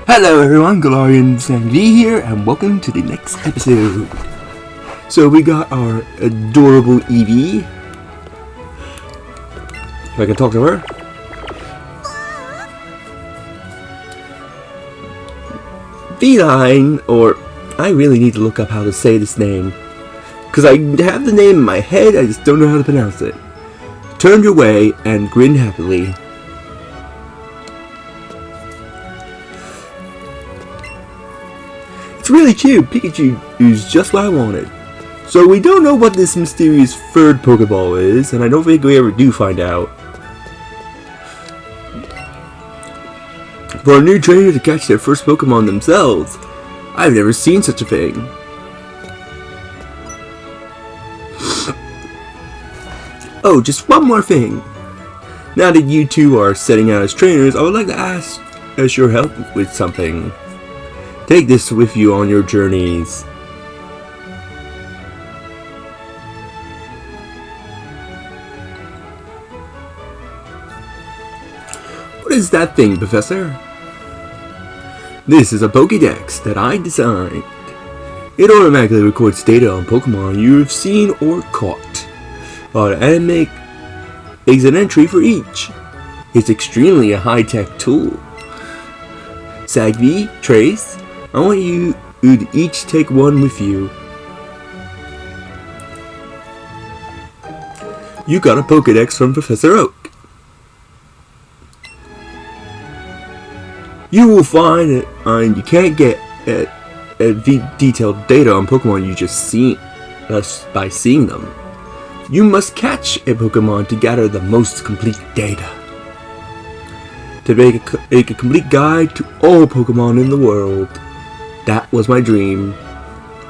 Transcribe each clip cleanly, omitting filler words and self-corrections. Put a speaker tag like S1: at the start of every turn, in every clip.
S1: Hello everyone, Galarians and V here, and welcome to the next episode. So we got our adorable Eevee. If I can talk to her. Evelyne, or I really need to look up how to say this name. Because I have the name in my head, I just don't know how to pronounce it. Turned your way and grinned happily. It's really cute. Pikachu is just what I wanted. So we don't know what this mysterious third Pokeball is, and I don't think we ever do find out. For a new trainer to catch their first Pokemon themselves, I've never seen such a thing. Oh, just one more thing. Now that you two are setting out as trainers, I would like to ask as your help with something. Take this with you on your journeys. What is that thing, Professor? This is a Pokédex that I designed. It automatically records data on Pokemon you have seen or caught, and makes an entry for each. It's extremely a high-tech tool. Sagvi, Trace, I want you to each take one with you. You got a Pokédex from Professor Oak. You will find it, and you can't get detailed data on Pokemon you just seen just by seeing them. You must catch a Pokemon to gather the most complete data. To make a complete guide to all Pokemon in the world. That was my dream.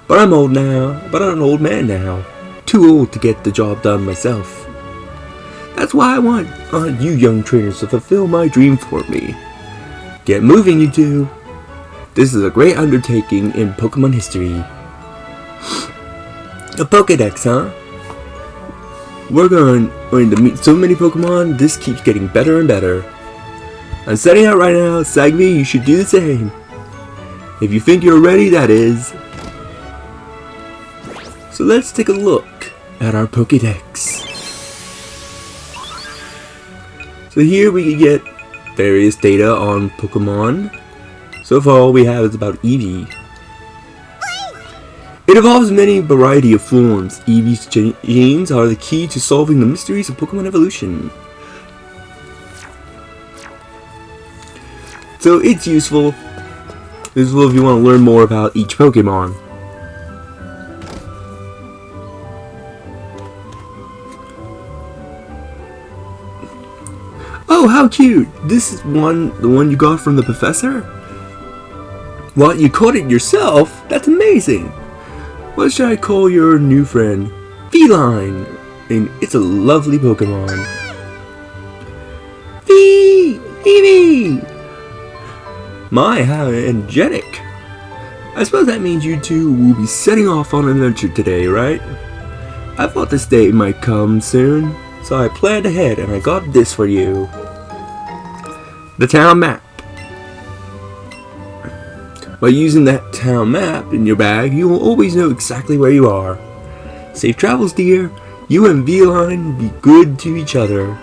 S1: But I'm old now. But I'm an old man now. Too old to get the job done myself. That's why I want you young trainers to fulfill my dream for me. Get moving, you two. This is a great undertaking in Pokemon history. A Pokédex, huh? We're going to meet so many Pokemon, this keeps getting better and better. I'm setting out right now. Sagvi, you should do the same. If you think you're ready, that is. So let's take a look at our Pokédex. So here we can get various data on Pokemon. So far all we have is about Eevee. It evolves many variety of forms. Eevee's genes are the key to solving the mysteries of Pokemon evolution. So it's useful. If you want to learn more about each Pokemon. Oh, how cute! This is the one you got from the professor? What, you caught it yourself? That's amazing! What should I call your new friend? Evelyne! And it's a lovely Pokemon. Eevee! My, how energetic! I suppose that means you two will be setting off on an adventure today, right? I thought this day might come soon, so I planned ahead and I got this for you. The town map. By using that town map in your bag, you will always know exactly where you are. Safe travels, dear. You and Evelyne be good to each other.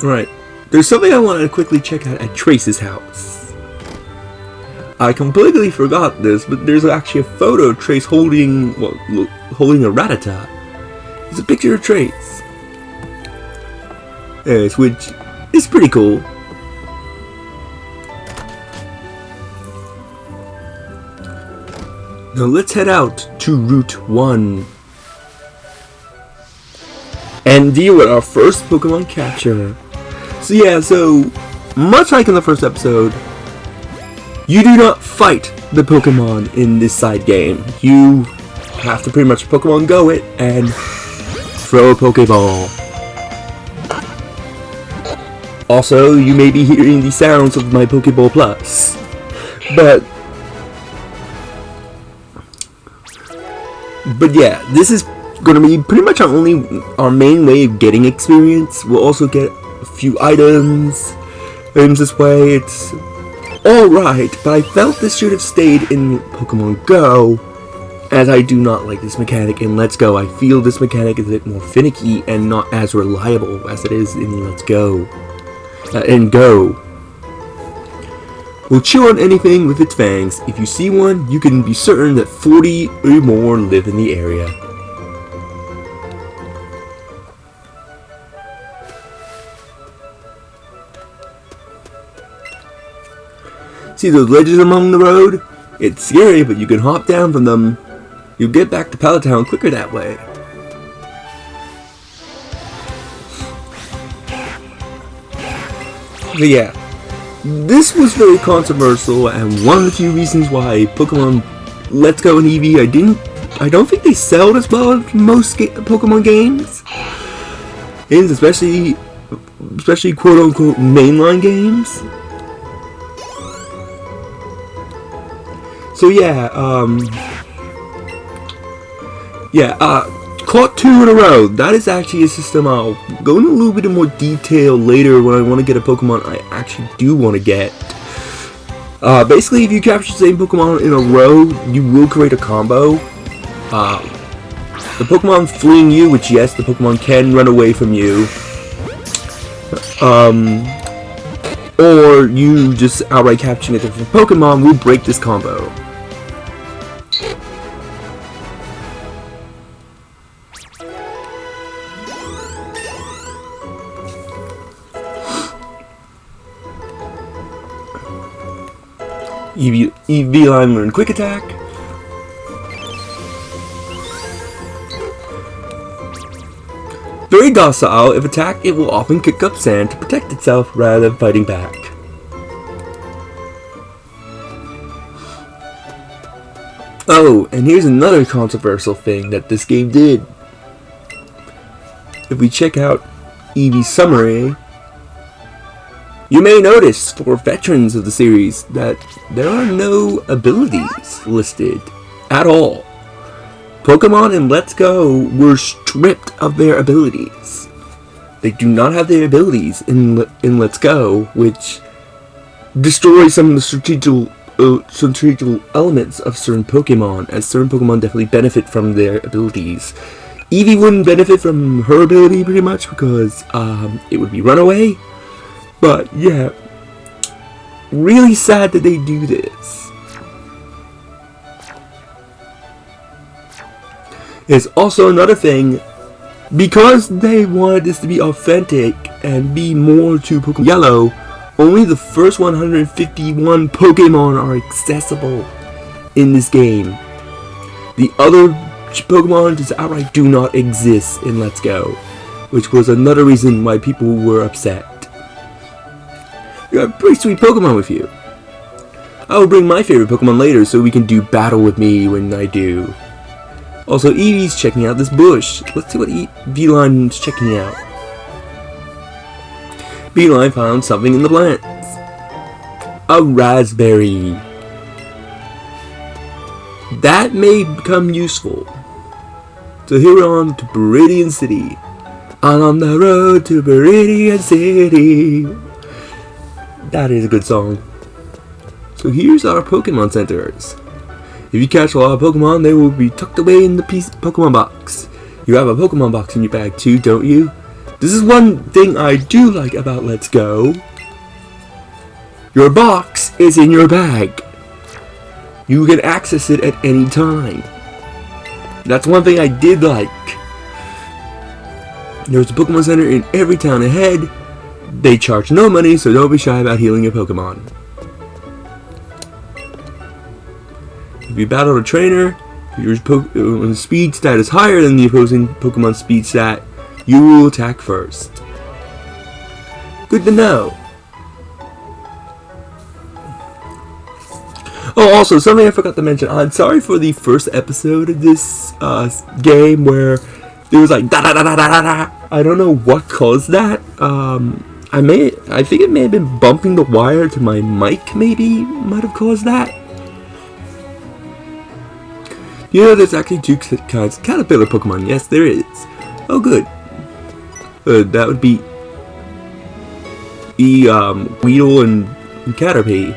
S1: Right, there's something I want to quickly check out at Trace's house. I completely forgot this, but there's actually a photo of Trace holding a Rattata. It's a picture of Trace. Yes, which is pretty cool. Now let's head out to Route 1 and deal with our first Pokemon capture. So yeah, so much like in the first episode, you do not fight the Pokemon in this side game. You have to pretty much Pokemon Go it and throw a Pokeball. Also, you may be hearing the sounds of my Pokeball Plus. But yeah, this is gonna be pretty much our main way of getting experience. We'll also get a few items this way. It's alright, but I felt this should have stayed in Pokemon Go, as I do not like this mechanic in Let's Go. I feel this mechanic is a bit more finicky and not as reliable as it is in Let's Go. In Go. Will chew on anything with its fangs. If you see one, you can be certain that 40 or more live in the area. See those ledges along the road? It's scary, but you can hop down from them. You'll get back to Pallet Town quicker that way. But yeah, this was very controversial, and one of the few reasons why Pokemon Let's Go and Eevee, I don't think they sell as well as most Pokemon games, and especially quote-unquote mainline games. So yeah, caught 2 in a row. That is actually a system I'll go into a little bit more detail later when I want to get a Pokemon I actually do want to get. Basically, if you capture the same Pokemon in a row, you will create a combo. The Pokemon fleeing you, which yes, the Pokemon can run away from you. Or you just outright capturing a different Pokemon will break this combo. Evelyne learned Quick Attack. Very docile. If attacked, it will often kick up sand to protect itself rather than fighting back. Oh, and here's another controversial thing that this game did. If we check out Eevee's summary, you may notice, for veterans of the series, that there are no abilities listed at all. Pokemon in Let's Go were stripped of their abilities. They do not have their abilities in Let's Go, which destroys some of the strategical elements of certain Pokemon, as certain Pokemon definitely benefit from their abilities. Eevee wouldn't benefit from her ability pretty much because it would be Runaway. But yeah, really sad that they do this. It's also another thing, because they wanted this to be authentic and be more to Pokemon Yellow, only the first 151 Pokemon are accessible in this game. The other Pokemon just outright do not exist in Let's Go, which was another reason why people were upset. You have a pretty sweet Pokemon with you. I will bring my favorite Pokemon later so we can do battle with me when I do. Also, Eevee's checking out this bush. Let's see what Evelyne's checking out. Evelyne found something in the plants. A raspberry. That may become useful. So here we're on to Viridian City. I'm on the road to Viridian City. That is a good song. So here's our Pokemon centers. If you catch a lot of Pokemon, they will be tucked away in the Pokemon box. You have a Pokemon box in your bag too, don't you? This is one thing I do like about Let's Go. Your box is in your bag. You can access it at any time. That's one thing I did like. There's a Pokemon Center in every town ahead. They charge no money, so don't be shy about healing your Pokemon. If you battle a trainer, if your speed stat is higher than the opposing Pokemon's speed stat, you will attack first. Good to know. Oh, also, something I forgot to mention. I'm sorry for the first episode of this game where there was like da da da da da da. I don't know what caused that. I think it may have been bumping the wire to my mic. Maybe might have caused that. You know, there's actually two kinds of caterpillar Pokemon. Yes, there is. Oh, good. That would be Weedle and Caterpie.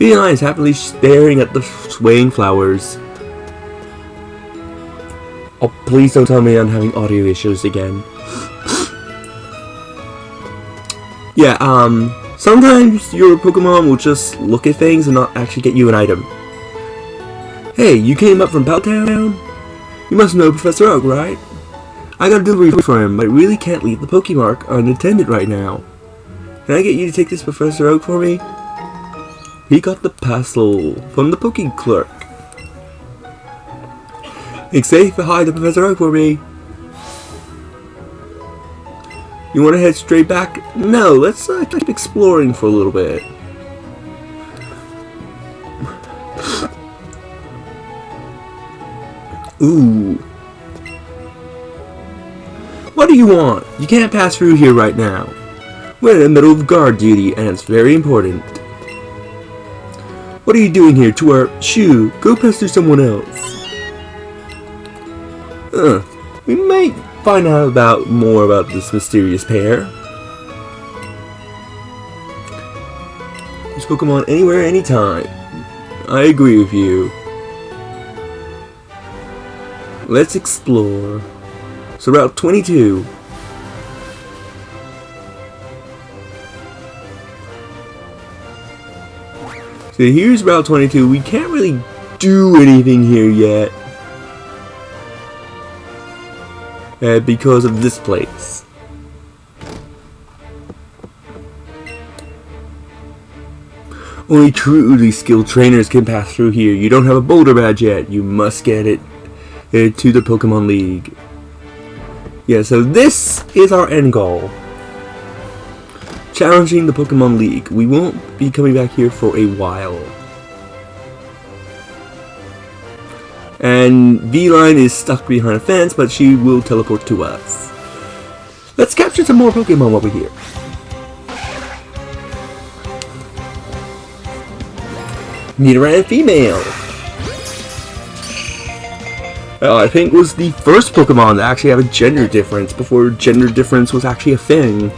S1: Evelyne is happily staring at the swaying flowers. Oh, please don't tell me I'm having audio issues again. Yeah, sometimes your Pokemon will just look at things and not actually get you an item. Hey, you came up from Paltown? You must know Professor Oak, right? I got a delivery for him, but I really can't leave the Pokemark unattended right now. Can I get you to take this Professor Oak for me? He got the parcel from the Poke Clerk. It's safe to hide the Professor Oak for me. You want to head straight back? No, let's keep exploring for a little bit. Ooh. What do you want? You can't pass through here right now. We're in the middle of guard duty and it's very important. What are you doing here, twerp? Shoo, go pester someone else. We might find out more about this mysterious pair. Use Pokemon anywhere, anytime. I agree with you. Let's explore. So Route 22. So here's Route 22. We can't really do anything here yet. Because of this place. Only truly skilled trainers can pass through here. You don't have a Boulder Badge yet. You must get it to the Pokemon League. Yeah, so this is our end goal. Challenging the Pokemon League. We won't be coming back here for a while. And Evelyne is stuck behind a fence, but she will teleport to us. Let's capture some more Pokemon over here. Nidoran female. I think was the first Pokemon to actually have a gender difference before gender difference was actually a thing.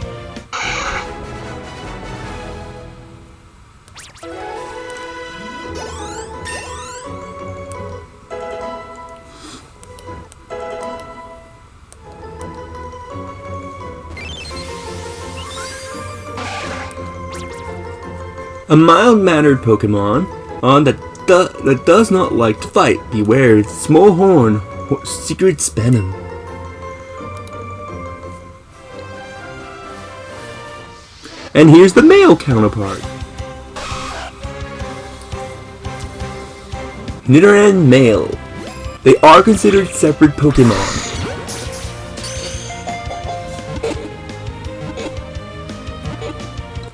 S1: A mild-mannered Pokemon that does not like to fight. Beware its small horn, secret venom. And here's the male counterpart. Nidoran male. They are considered separate Pokemon.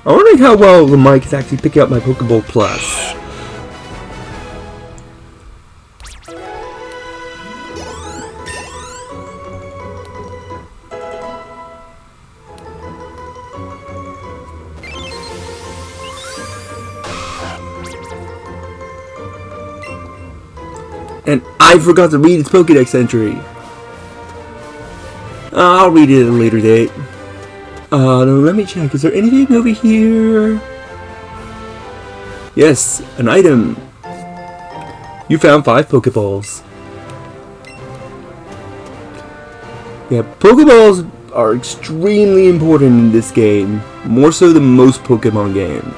S1: I'm wondering how well the mic is actually picking up my Pokeball Plus. And I forgot to read its Pokédex entry. I'll read it at a later date. Now let me check. Is there anything over here? Yes, an item. You found 5 Pokeballs. Yeah, Pokeballs are extremely important in this game. More so than most Pokemon games.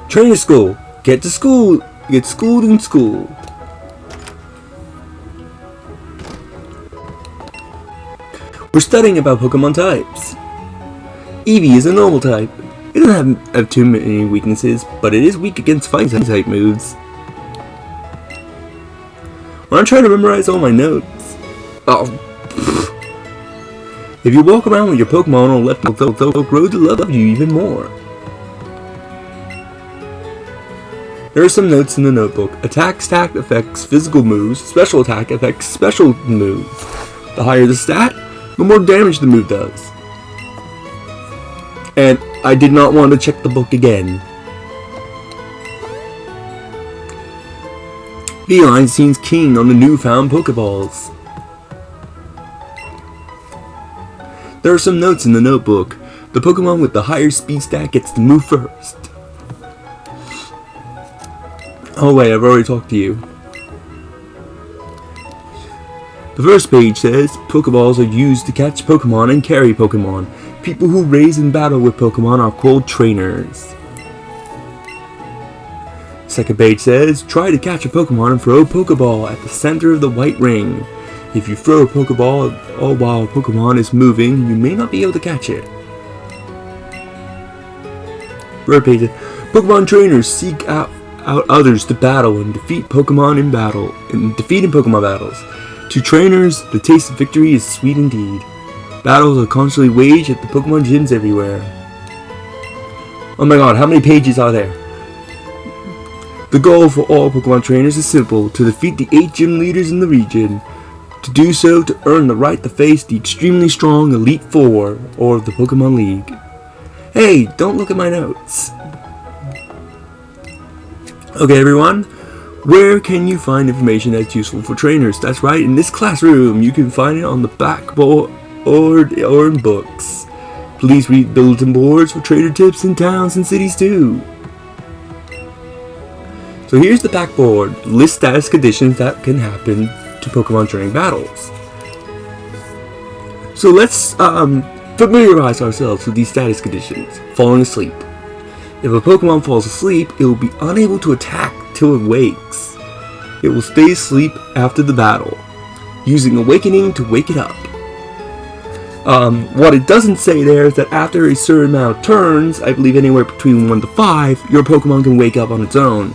S1: Training school. Get to school. Get schooled in school. We're studying about Pokemon types. Eevee is a normal type. It doesn't have too many weaknesses, but it is weak against fighting type moves. When I'm trying to memorize all my notes. Oh. If you walk around with your Pokemon on left, they'll grow to love you even more. There are some notes in the notebook. Attack stat affects physical moves. Special attack affects special moves. The higher the stat, the more damage the move does. And I did not want to check the book again. Evelyne seems keen on the newfound Pokeballs. There are some notes in the notebook. The Pokemon with the higher speed stat gets to move first. Oh wait, I've already talked to you. The first page says, Pokeballs are used to catch Pokemon and carry Pokemon. People who raise and battle with Pokemon are called trainers. Second page says, try to catch a Pokemon and throw a Pokeball at the center of the white ring. If you throw a Pokeball all while a Pokemon is moving, you may not be able to catch it. Third page says, Pokemon trainers seek out others to battle and defeat Pokemon in battle, and defeat in Pokemon battles. To trainers, the taste of victory is sweet indeed. Battles are constantly waged at the Pokemon gyms everywhere. Oh my god, how many pages are there? The goal for all Pokemon trainers is simple, to defeat the 8 gym leaders in the region. To do so to earn the right to face the extremely strong Elite Four, or the Pokemon League. Hey, don't look at my notes. Okay everyone, where can you find information that's useful for trainers? That's right, in this classroom. You can find it on the backboard or in books. Please read bulletin boards for trainer tips in towns and cities too. So here's the backboard. List status conditions that can happen to Pokemon during battles. So let's familiarize ourselves with these status conditions. Falling asleep. If a Pokemon falls asleep, it will be unable to attack till it wakes. It will stay asleep after the battle, using Awakening to wake it up. What it doesn't say there is that after a certain amount of turns, I believe anywhere between 1 to 5, your Pokemon can wake up on its own.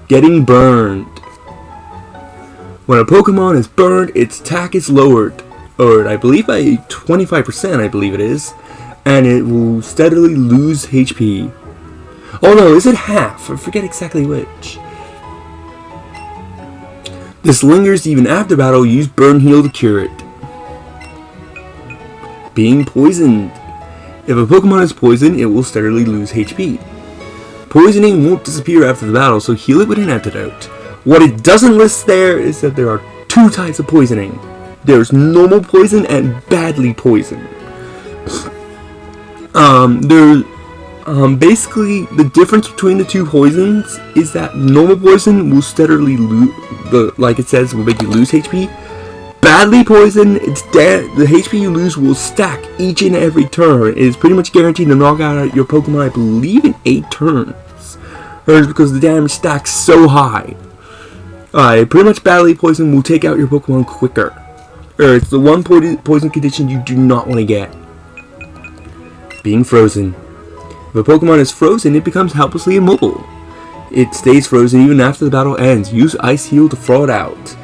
S1: Getting burned. When a Pokemon is burned, its attack is lowered, or I believe by 25%, I believe it is, and it will steadily lose HP. Oh no, is it half? I forget exactly which. This lingers even after battle. Use Burn Heal to cure it. Being poisoned. If a Pokemon is poisoned, it will steadily lose HP. Poisoning won't disappear after the battle, so heal it with an antidote. What it doesn't list there is that there are 2 types of poisoning. There's normal poison and badly poison. Basically, the difference between the 2 poisons is that normal poison will steadily lose, like it says, will make you lose HP. Badly poison, the HP you lose will stack each and every turn. It is pretty much guaranteed to knock out your Pokemon, I believe, in 8 turns. Because the damage stacks so high. Pretty much badly poison will take out your Pokemon quicker. It's the one poison condition you do not want to get. Being frozen. If a Pokemon is frozen, it becomes helplessly immobile. It stays frozen even after the battle ends. Use Ice Heal to throw it out.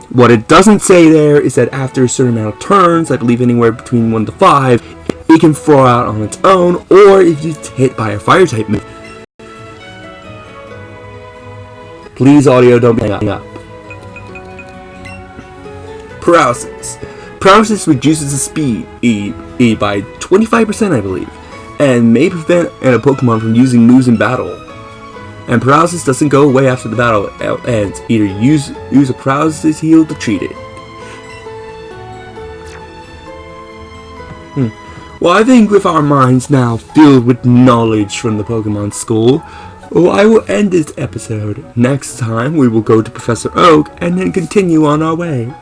S1: What it doesn't say there is that after a certain amount of turns, I believe anywhere between 1 to 5, it can throw out on its own, or if it's hit by a fire type move. Please, audio, don't hang up. Paralysis. Paralysis reduces the speed by 25%, I believe, and may prevent a Pokemon from using moves in battle. And paralysis doesn't go away after the battle ends. Either use a paralysis heal to treat it. Well, I think with our minds now filled with knowledge from the Pokemon School, I will end this episode. Next time we will go to Professor Oak and then continue on our way.